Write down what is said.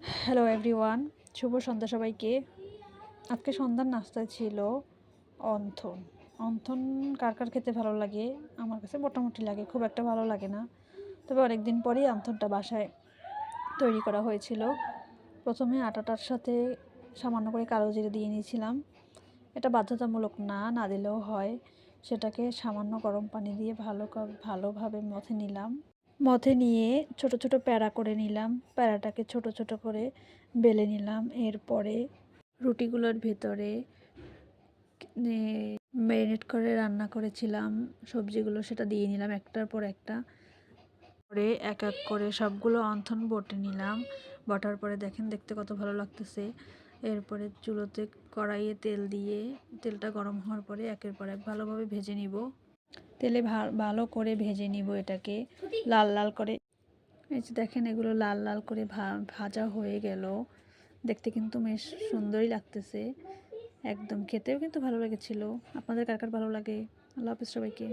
Hello everyone, শুভ সন্ধ্যা সবাইকে। আজকে সন্ধ্যার নাস্তা ছিল অন্থন। অন্থন কার কার খেতে ভালো লাগে? আমার কাছে মোটামুটি লাগে, খুব একটা ভালো লাগে না। তবে অনেক দিন পরেই অন্থনটা বাসায় তৈরি করা হয়েছিল। প্রথমে আটাটার সাথে সামান্য করে কালো জিরে দিয়ে নিয়েছিলাম। এটা বাধ্যতামূলক না, না দিলেও হয়। সেটাকে সামান্য গরম পানি দিয়ে ভালোভাবে মথে নিলাম। মথে নিয়ে ছোট ছোট প্যাড়া করে নিলাম। প্যাড়াটাকে ছোট ছোট করে বেলে নিলাম। এরপরে রুটিগুলোর ভেতরে ম্যারিনেট করে রান্না করেছিলাম সবজিগুলো, সেটা দিয়ে নিলাম একটার পর একটা করে, এক এক করে সবগুলো অন্থন বটে নিলাম। বটার পরে দেখেন দেখতে কত ভালো লাগতেছে। এরপরে চুলোতে কড়াইয়ে তেল দিয়ে তেলটা গরম হওয়ার পরে একের পর এক ভালোভাবে ভেজে নিব। তেলে ভালো করে ভেজে নিব এটাকে লাল লাল করে। এই যে দেখেন, এগুলো লাল লাল করে ভাজা হয়ে গেল। দেখতে কিন্তু বেশ সুন্দরই লাগতেছে, একদম খেতেও কিন্তু ভালো লেগেছিল। আপনাদের কার কার ভালো লাগে? আল্লাহ হাফেজ সবাইকে।